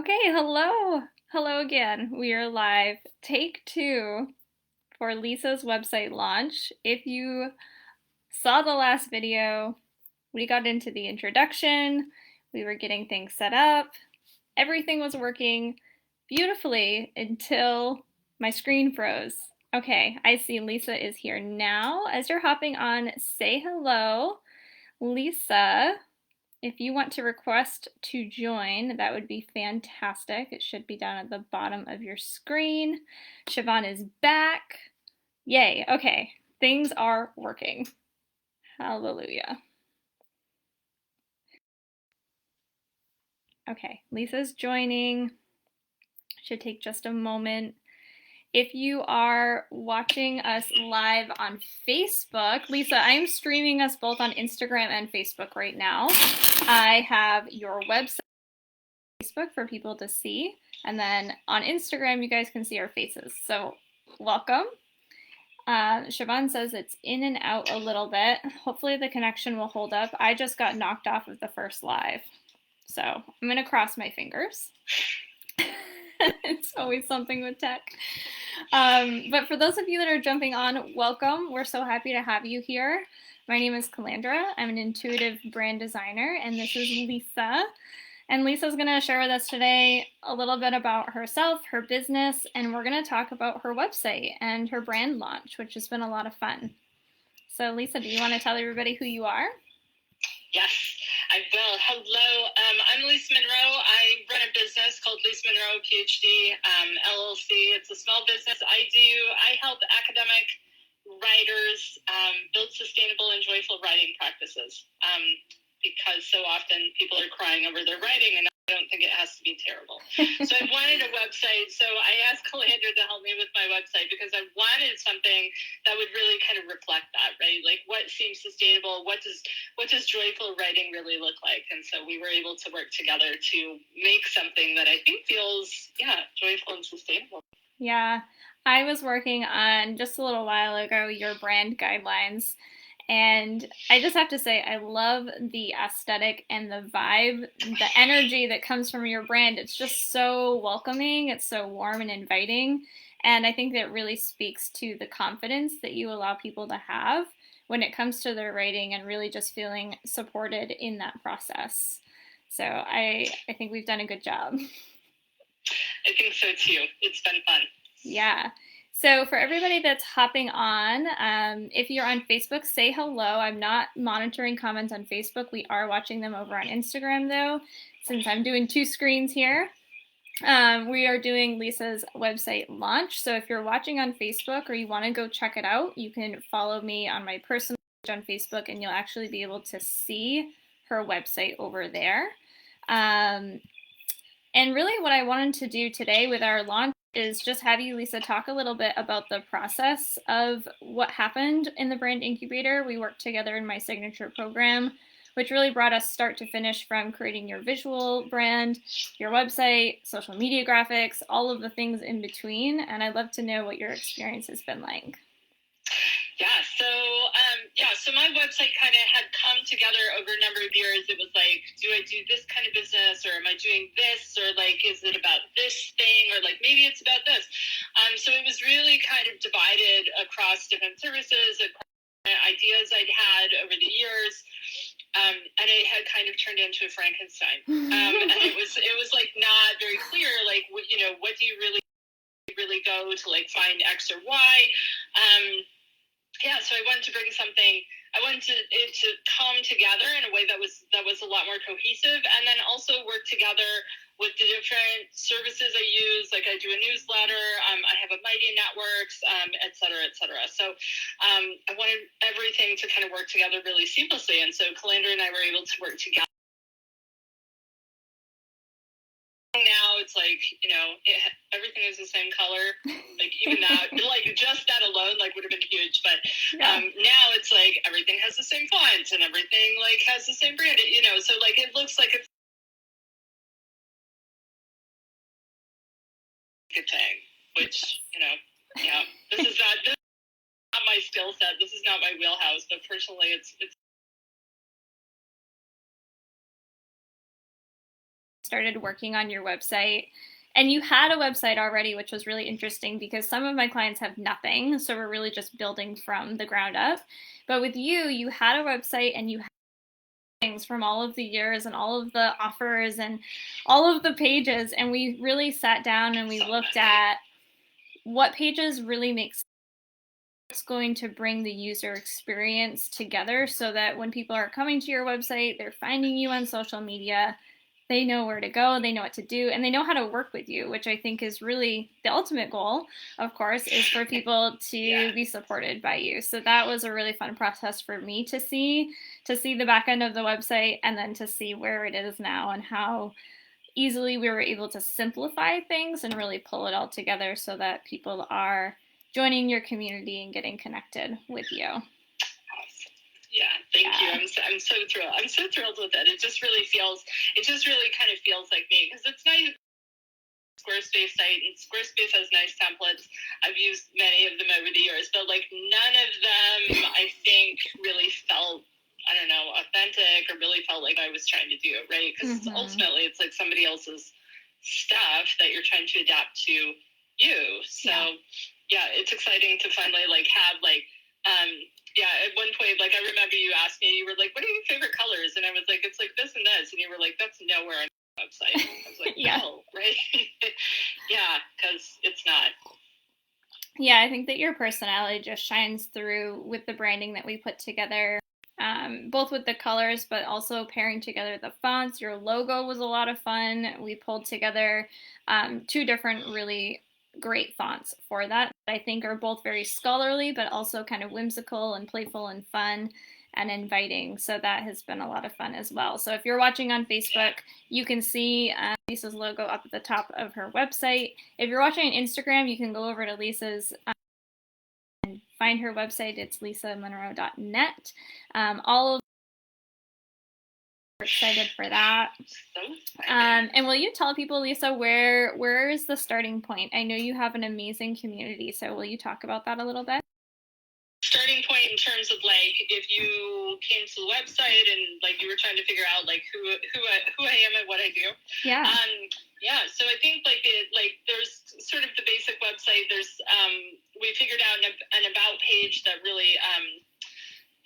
Okay, hello. Hello again. We are live. Take two for Lisa's website launch. If you saw the last video, we got into the introduction. We were getting things set up. Everything was working beautifully until my screen froze. Okay, I see Lisa is here now. As you're hopping on, say hello. Lisa, if you want to request to join, that would be fantastic. It should be down at the bottom of your screen. Siobhan is back. Yay, okay. Things are working. Hallelujah. Okay, Lisa's joining. Should take just a moment. If you are watching us live on Facebook, Lisa, I am streaming us both on Instagram and Facebook right now. I have your website on Facebook for people to see, and then on Instagram, you guys can see our faces. So welcome. Siobhan says it's in and out a little bit. Hopefully the connection will hold up. I just got knocked off of the first live. So I'm gonna cross my fingers. It's always something with tech. But for those of you that are jumping on, welcome. We're so happy to have you here. My name is Calandra. I'm an intuitive brand designer, and this is Lisa. And Lisa's going to share with us today a little bit about herself, her business, and we're going to talk about her website and her brand launch, which has been a lot of fun. So Lisa, do you want to tell everybody who you are? Yes, I will. Hello, I'm Lisa Munro. I run a business called Lisa Munro PhD LLC. It's a small business. I help academic writers build sustainable and joyful writing practices because so often people are crying over their writing, and I don't think it has to be terrible. So I wanted a website. So I asked Calandra to help me with my website because I wanted something that would really kind of reflect that, right? Like what seems sustainable, what does joyful writing really look like? And so we were able to work together to make something that I think feels, joyful and sustainable. Yeah, I was working on just a little while ago your brand guidelines. And I just have to say, I love the aesthetic and the vibe, the energy that comes from your brand. It's just so welcoming. It's so warm and inviting. And I think that really speaks to the confidence that you allow people to have when it comes to their writing and really just feeling supported in that process. So I think we've done a good job. I think so too. It's been fun. Yeah. So for everybody that's hopping on, if you're on Facebook, say hello. I'm not monitoring comments on Facebook. We are watching them over on Instagram, though, since I'm doing two screens here. We are doing Lisa's website launch. So if you're watching on Facebook or you want to go check it out, you can follow me on my personal page on Facebook, and you'll actually be able to see her website over there. And really what I wanted to do today with our launch is just have you, Lisa, talk a little bit about the process of what happened in the Brand Incubator. We worked together in my signature program, which really brought us start to finish from creating your visual brand, your website, social media graphics, all of the things in between. And I'd love to know what your experience has been like. So my website kind of had come together over a number of years. It was like, do I do this kind of business, or am I doing this, or like, is it about this thing, or like maybe it's about this? So it was really kind of divided across different services, ideas I'd had over the years, and it had kind of turned into a Frankenstein. And it was like not very clear, like what do you really go to like find X or Y? So I wanted to bring something. I wanted it to come together in a way that was a lot more cohesive, and then also work together with the different services I use. Like I do a newsletter, I have a media networks, et cetera, et cetera. So I wanted everything to kind of work together really seamlessly, and so Calandra and I were able to work together. Now it's like, everything is the same color. Like even that, like just that alone, like would have been huge. But now it's like everything has the same font and everything like has the same brand. So like it looks like it's a thing, which this is not my skill set. This is not my wheelhouse. But personally, it's started working on your website. And you had a website already, which was really interesting because some of my clients have nothing. So we're really just building from the ground up. But with you, you had a website and you had things from all of the years and all of the offers and all of the pages. And we really sat down and we looked at what pages really make sense. It's going to bring the user experience together so that when people are coming to your website, they're finding you on social media, they know where to go, they know what to do, and they know how to work with you, which I think is really the ultimate goal, of course, is for people to be supported by you. So that was a really fun process for me to see the back end of the website and then to see where it is now and how easily we were able to simplify things and really pull it all together so that people are joining your community and getting connected with you. Yeah, thank you. I'm so thrilled. I'm so thrilled with it. It just really kind of feels like me because it's nice. Squarespace site, and Squarespace has nice templates. I've used many of them over the years, but like none of them I think really felt, I don't know, authentic or really felt like I was trying to do it, right? Because ultimately it's like somebody else's stuff that you're trying to adapt to you. So yeah, it's exciting to finally like have like at one point, like I remember you asked me, you were like, what are your favorite colors? And I was like, it's like this and this. And you were like, that's nowhere on the website. I was like, no, right? Yeah, because it's not. Yeah, I think that your personality just shines through with the branding that we put together, both with the colors, but also pairing together the fonts. Your logo was a lot of fun. We pulled together 2 different really great fonts for that. I think are both very scholarly, but also kind of whimsical and playful and fun and inviting. So that has been a lot of fun as well. So if you're watching on Facebook, you can see Lisa's logo up at the top of her website. If you're watching on Instagram, you can go over to Lisa's and find her website. It's lisamunro.net. All of we're excited for that. And will you tell people, Lisa, where is the starting point? I know you have an amazing community, so will you talk about that a little bit? Starting point in terms of like if you came to the website and like you were trying to figure out like who I am and what I do. So I think there's sort of the basic website. There's we figured out an about page that really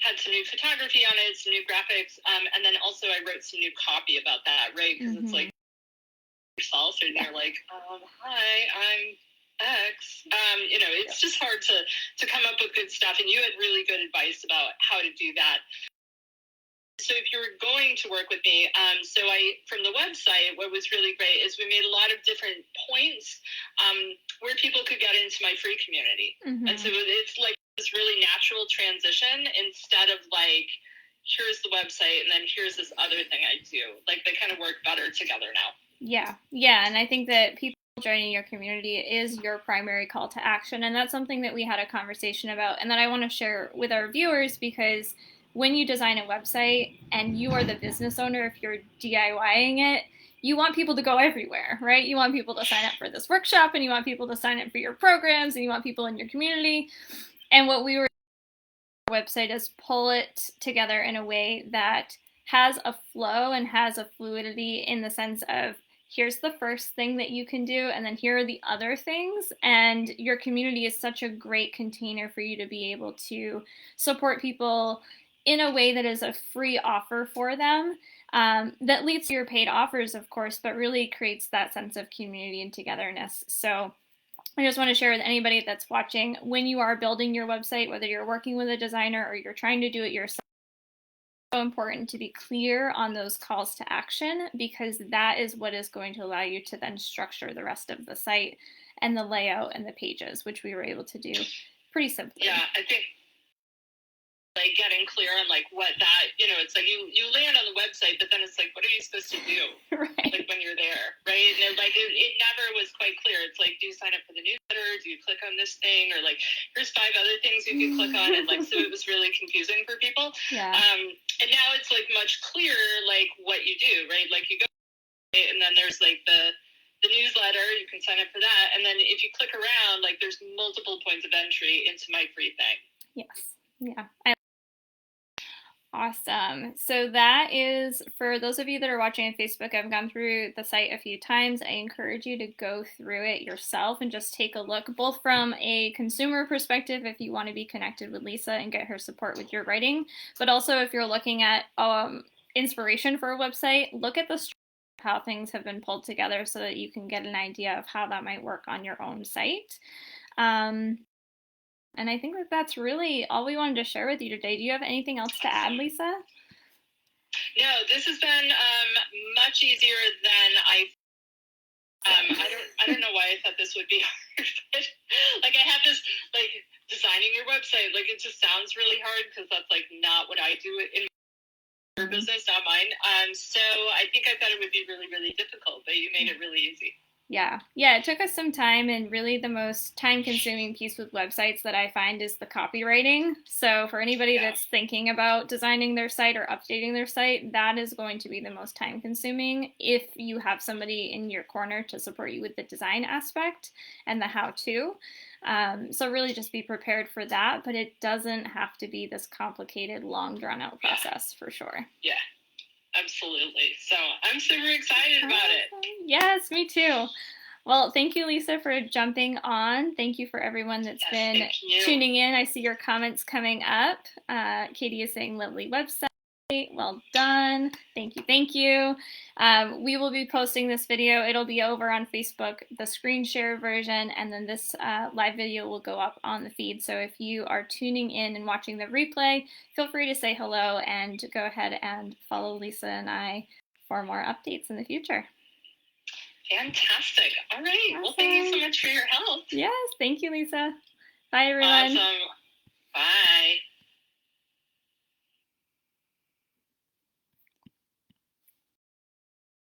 had some new photography on it, some new graphics, and then also I wrote some new copy about that, right? Because it's like yourself and you're like, hi, I'm X. It's just hard to come up with good stuff, and you had really good advice about how to do that. So if you were going to work with me, from the website, what was really great is we made a lot of different points where people could get into my free community. And so it's like this really natural transition instead of like, here's the website and then here's this other thing I do. Like they kind of work better together now. Yeah. And I think that people joining your community is your primary call to action. And that's something that we had a conversation about and that I want to share with our viewers, because when you design a website and you are the business owner, if you're DIYing it, you want people to go everywhere, right? You want people to sign up for this workshop and you want people to sign up for your programs and you want people in your community. And what we were doing on our website is pull it together in a way that has a flow and has a fluidity in the sense of here's the first thing that you can do and then here are the other things. And your community is such a great container for you to be able to support people in a way that is a free offer for them, that leads to your paid offers, of course, but really creates that sense of community and togetherness. So I just want to share with anybody that's watching, when you are building your website, whether you're working with a designer or you're trying to do it yourself, it's so important to be clear on those calls to action, because that is what is going to allow you to then structure the rest of the site and the layout and the pages, which we were able to do pretty simply. Yeah, I think like getting clear on like what that, it's like you land on the website, but then it's like, what are you supposed to do? Right. Like when you're there, right? And like it never was quite clear. It's like, do you sign up for the newsletter? Do you click on this thing? Or like, here's 5 other things you can click on. And like, so it was really confusing for people. Yeah. And now it's like much clearer, like what you do, right? Like you go and then there's like the newsletter, you can sign up for that. And then if you click around, like there's multiple points of entry into my free thing. Yes. Yeah. Awesome. So that is, for those of you that are watching on Facebook, I've gone through the site a few times. I encourage you to go through it yourself and just take a look, both from a consumer perspective, if you want to be connected with Lisa and get her support with your writing, but also if you're looking at inspiration for a website, look at the how things have been pulled together so that you can get an idea of how that might work on your own site. And I think that that's really all we wanted to share with you today. Do you have anything else to add, Lisa? No, this has been much easier than I don't know why I thought this would be hard, but like I have this like designing your website, like it just sounds really hard because that's like not what I do in my business, not mine. So I think I thought it would be really, really difficult, but you made it really easy. Yeah, it took us some time, and really the most time-consuming piece with websites that I find is the copywriting. So for anybody that's thinking about designing their site or updating their site, that is going to be the most time-consuming if you have somebody in your corner to support you with the design aspect and the how-to. So really just be prepared for that, but it doesn't have to be this complicated, long, drawn-out process for sure. Yeah. Absolutely. So I'm super excited about it. Yes, me too. Well, thank you, Lisa, for jumping on. Thank you for everyone that's been tuning in. I see your comments coming up. Katie is saying, lovely website. Well done. Thank you. Thank you. We will be posting this video. It'll be over on Facebook, the screen share version, and then this live video will go up on the feed. So if you are tuning in and watching the replay, feel free to say hello and go ahead and follow Lisa and I for more updates in the future. Fantastic. All right. Awesome. Well, thank you so much for your help. Yes. Thank you, Lisa. Bye, everyone. Awesome.